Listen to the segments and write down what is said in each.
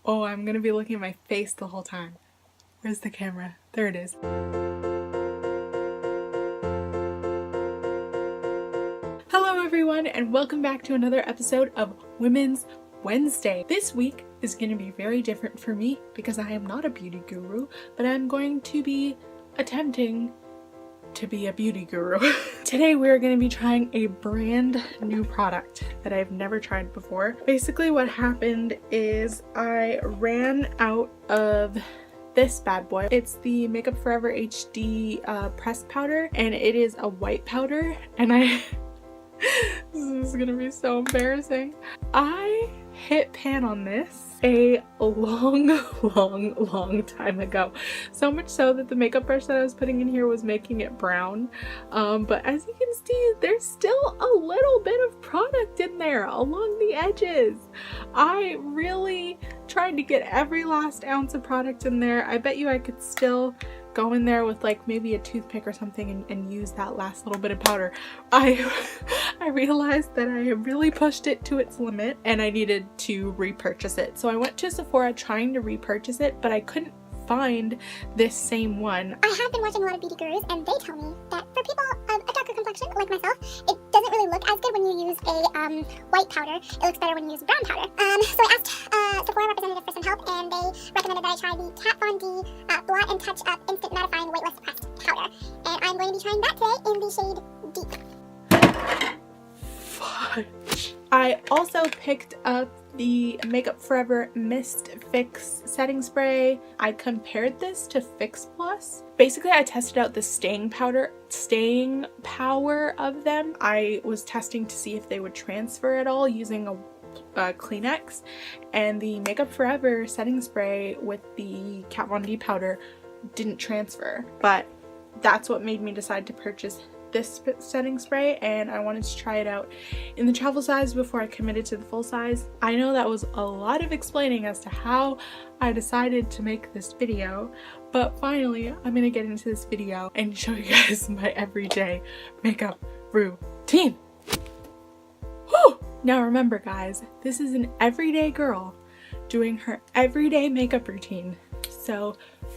Oh, I'm gonna be looking at my face the whole time. Where's the camera? There it is. Hello everyone, and welcome back to another episode of Women's Wednesday. This week is going to be very different for me because I am not a beauty guru, but I'm going to be attempting to be a beauty guru. Today we're going to be trying a brand new product that I've never tried before. Basically what happened is I ran out of this bad boy. It's the Makeup Forever HD pressed powder, and it is a white powder, and this is gonna be so embarrassing. I hit pan on this a long time ago. So much so that the makeup brush that I was putting in here was making it brown. But as you can see, there's still a little bit of product in there along the edges. I really tried to get every last ounce of product in there. I bet you I could still go in there with like maybe a toothpick or something and use that last little bit of powder. I realized that I really pushed it to its limit and I needed to repurchase it. So I went to Sephora trying to repurchase it, but I couldn't find this same one. I have been watching a lot of beauty gurus, and they tell me that for people of a darker complexion like myself, it doesn't really look as good when you use a white powder. It looks better when you use brown powder. So I asked Sephora representative for some help, and they recommended that I try the Kat Von D Blot and Touch Up Instant Mattifying Weightless Pressed Powder. And I'm going to be trying that today in the shade Deep. Fudge. I also picked up the Makeup Forever Mist Fix setting spray. I compared this to Fix Plus. Basically, I tested out the staying power of them. I was testing to see if they would transfer at all using a Kleenex, and the Makeup Forever setting spray with the Kat Von D powder didn't transfer, but that's what made me decide to purchase this setting spray, and I wanted to try it out in the travel size before I committed to the full size. I know that was a lot of explaining as to how I decided to make this video, but finally I'm gonna get into this video and show you guys my everyday makeup routine. Whew! Now remember guys, this is an everyday girl doing her everyday makeup routine, so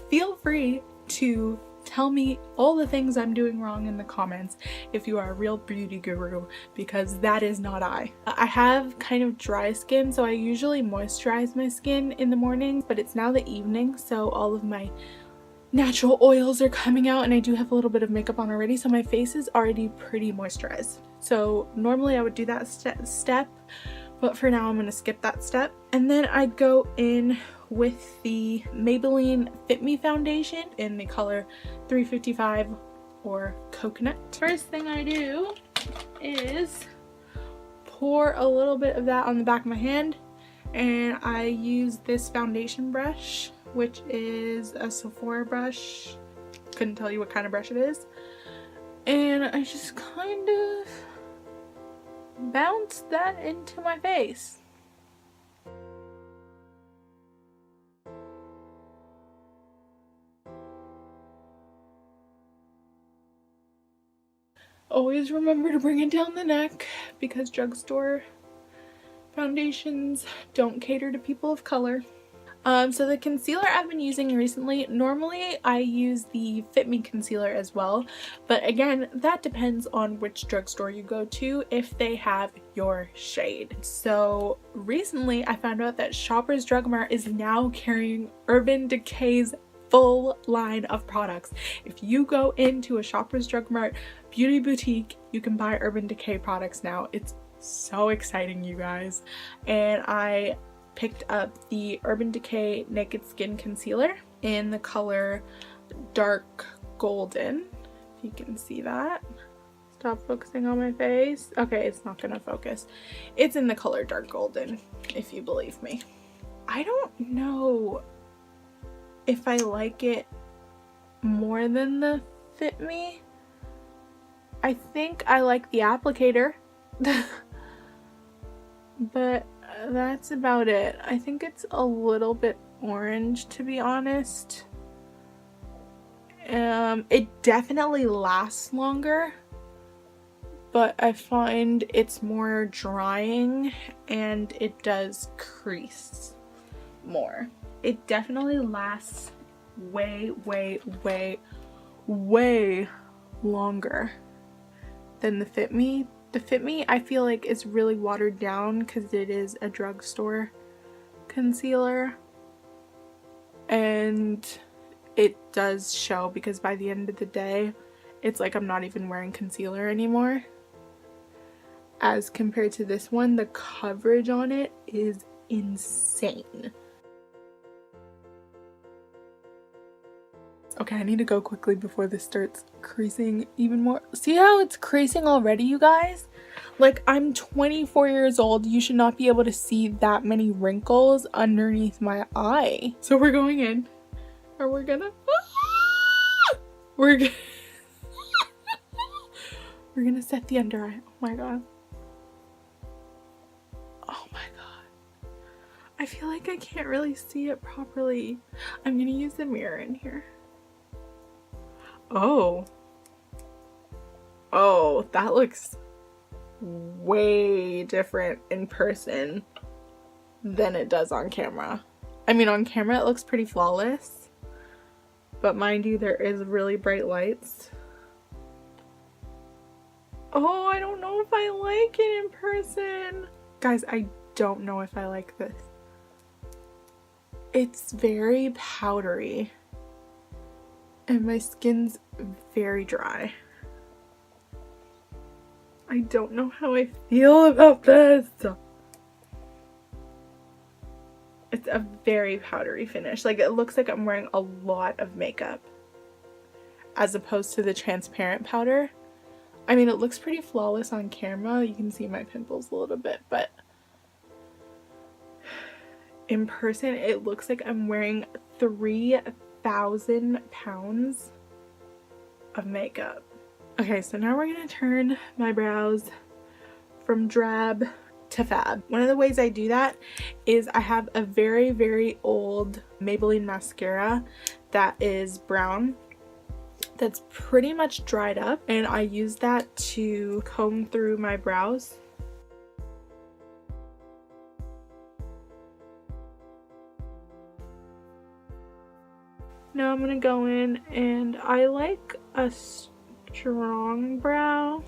feel free to tell me all the things I'm doing wrong in the comments if you are a real beauty guru, because that is not I. I have kind of dry skin, so I usually moisturize my skin in the mornings, but it's now the evening, so all of my natural oils are coming out and I do have a little bit of makeup on already, so my face is already pretty moisturized. So normally I would do that step, but for now I'm going to skip that step. And then I go in with the Maybelline Fit Me foundation in the color 355 or Coconut. First thing I do is pour a little bit of that on the back of my hand, and I use this foundation brush, which is a Sephora brush. Couldn't tell you what kind of brush it is. And I just kind of bounce that into my face. Always remember to bring it down the neck because drugstore foundations don't cater to people of color. So the concealer I've been using recently, normally I use the Fit Me concealer as well, but again, that depends on which drugstore you go to if they have your shade. So recently I found out that Shoppers Drug Mart is now carrying Urban Decay's full line of products. If you go into a Shoppers Drug Mart beauty boutique, you can buy Urban Decay products now. It's so exciting, you guys. And I picked up the Urban Decay Naked Skin Concealer in the color Dark Golden. If you can see that. Stop focusing on my face. Okay, it's not gonna focus. It's in the color Dark Golden, if you believe me. I don't know if I like it more than the Fit Me. I think I like the applicator. But that's about it. I think it's a little bit orange, to be honest. It definitely lasts longer, but I find it's more drying and it does crease. more. It definitely lasts way, way, way, way longer than the Fit Me. The Fit Me, I feel like, is really watered down because it is a drugstore concealer, and it does show because by the end of the day it's like I'm not even wearing concealer anymore. As compared to this one, the coverage on it is insane. Okay, I need to go quickly before this starts creasing even more. See how it's creasing already, you guys? Like, I'm 24 years old. You should not be able to see that many wrinkles underneath my eye. So we're going in, and we're gonna we're gonna set the under eye. Oh my god. Oh my god. I feel like I can't really see it properly. I'm gonna use the mirror in here. Oh, that looks way different in person than it does on camera. I mean, on camera it looks pretty flawless, but mind you, there is really bright lights. Oh, I don't know if I like it in person. Guys, I don't know if I like this. It's very powdery. And my skin's very dry. I don't know how I feel about this. It's a very powdery finish. Like, it looks like I'm wearing a lot of makeup as opposed to the transparent powder. I mean, it looks pretty flawless on camera. You can see my pimples a little bit, but in person, it looks like I'm wearing 3,000 pounds of makeup. Okay, so now we're gonna turn my brows from drab to fab. One of the ways I do that is I have a very, very old Maybelline mascara that is brown, that's pretty much dried up, and I use that to comb through my brows. Now I'm gonna go in, and I like a strong brow,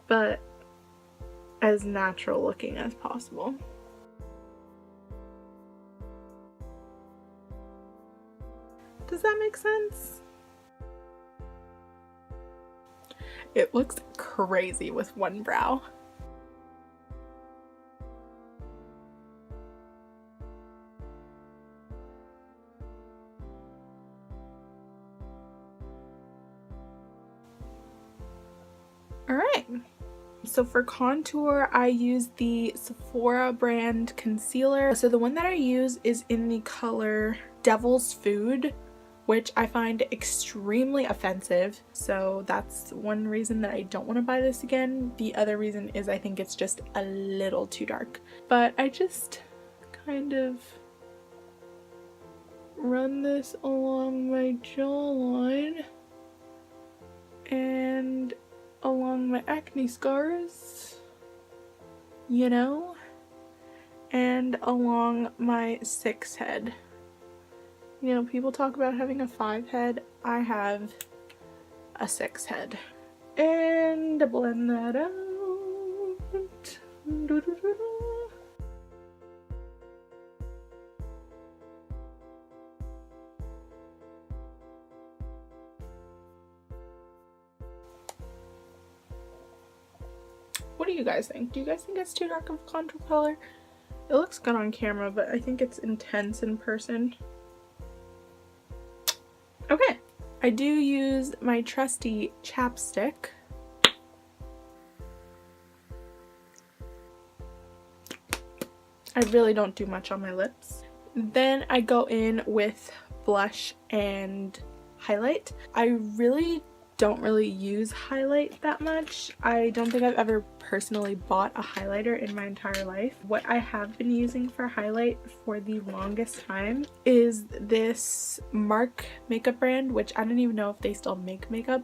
but as natural looking as possible. Does that make sense? It looks crazy with one brow. Alright, so for contour, I use the Sephora brand concealer. So the one that I use is in the color Devil's Food, which I find extremely offensive. So that's one reason that I don't want to buy this again. The other reason is I think it's just a little too dark. But I just kind of run this along my jawline and along my acne scars, you know, and along my 6 head. You know, people talk about having a 5 head. I have a 6 head. And blend that out. What do you guys think? Do you guys think it's too dark of a contour color? It looks good on camera, but I think it's intense in person. Okay, I do use my trusty chapstick. I really don't do much on my lips. Then I go in with blush and highlight. I don't really use highlight that much. I don't think I've ever personally bought a highlighter in my entire life. What I have been using for highlight for the longest time is this Marc makeup brand, which I don't even know if they still make makeup.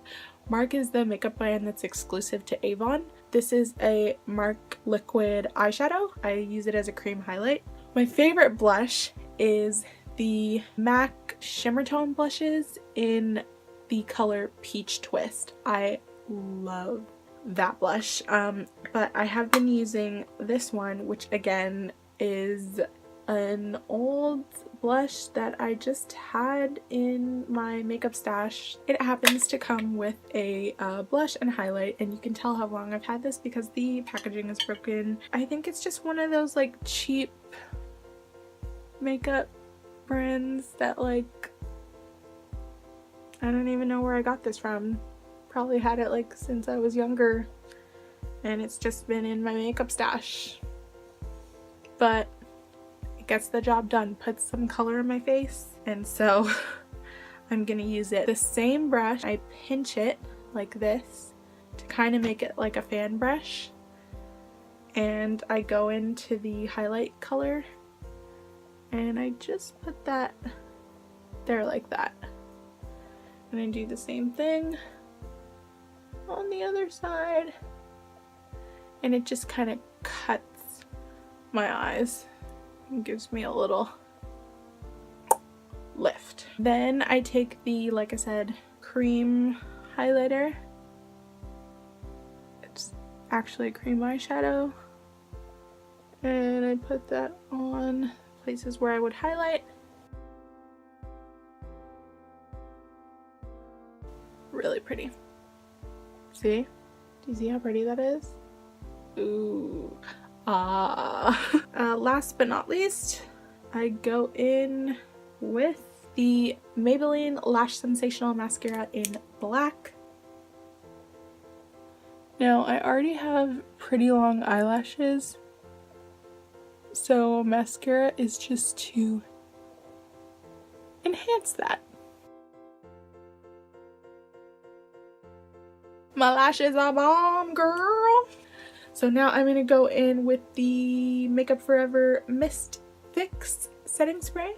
Marc is the makeup brand that's exclusive to Avon. This is a MARC liquid eyeshadow. I use it as a cream highlight. My favorite blush is the MAC Shimmer Tone blushes in the color Peach Twist. I love that blush, but I have been using this one, which again is an old blush that I just had in my makeup stash. It happens to come with a blush and highlight, and you can tell how long I've had this because the packaging is broken. I think it's just one of those like cheap makeup brands that like, I don't even know where I got this from. Probably had it like since I was younger, and it's just been in my makeup stash. But it gets the job done, puts some color in my face, and so I'm gonna use it. The same brush, I pinch it like this to kind of make it like a fan brush, and I go into the highlight color and I just put that there like that, and I do the same thing on the other side, and it just kind of cuts my eyes and gives me a little lift. Then I take the, like I said, cream highlighter. It's actually a cream eyeshadow, and I put that on places where I would highlight. Really pretty. See? Do you see how pretty that is? Ooh. Last but not least, I go in with the Maybelline Lash Sensational Mascara in black. Now, I already have pretty long eyelashes, so mascara is just to enhance that. My lashes are bomb, girl! So now I'm going to go in with the Makeup Forever Mist Fix Setting Spray.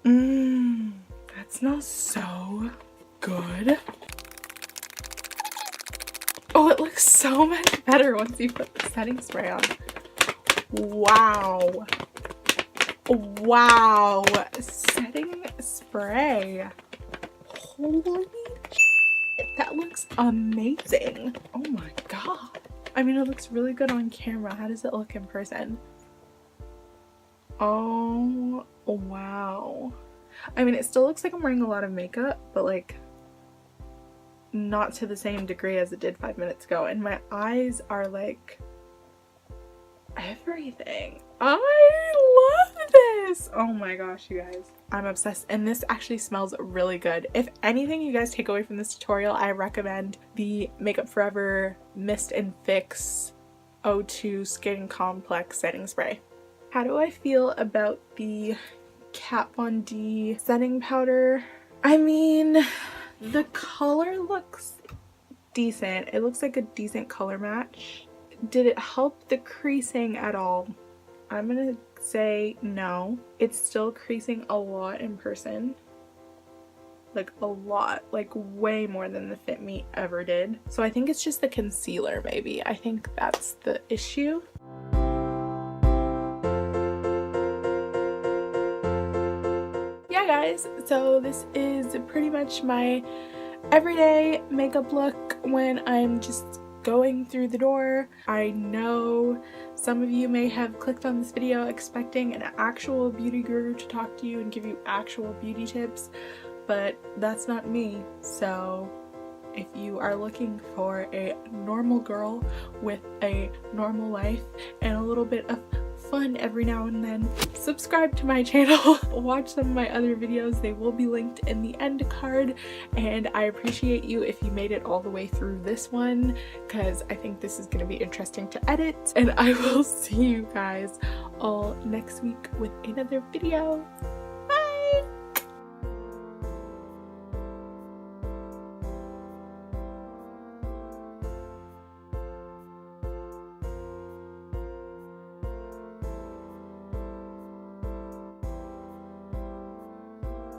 That smells so good. Oh, it looks so much better once you put the setting spray on. Wow. Wow. Setting spray. Holy shit. That looks amazing. Oh my god. I mean, it looks really good on camera. How does it look in person? Oh, wow. I mean, it still looks like I'm wearing a lot of makeup, but like not to the same degree as it did 5 minutes ago. And my eyes are like everything. I love this. Oh my gosh, you guys. I'm obsessed. And this actually smells really good. If anything you guys take away from this tutorial, I recommend the Makeup Forever Mist and Fix O2 Skin Complex Setting Spray. How do I feel about the Kat Von D setting powder? I mean, the color looks decent. It looks like a decent color match. Did it help the creasing at all? I'm gonna say no. It's still creasing a lot in person. Like a lot, like way more than the Fit Me ever did. So I think it's just the concealer maybe. I think that's the issue. Yeah guys, so this is pretty much my everyday makeup look when I'm just going through the door. I know some of you may have clicked on this video expecting an actual beauty guru to talk to you and give you actual beauty tips, but that's not me. So if you are looking for a normal girl with a normal life and a little bit of fun every now and then, subscribe to my channel. Watch some of my other videos. They will be linked in the end card, and I appreciate you if you made it all the way through this one because I think this is going to be interesting to edit, and I will see you guys all next week with another video.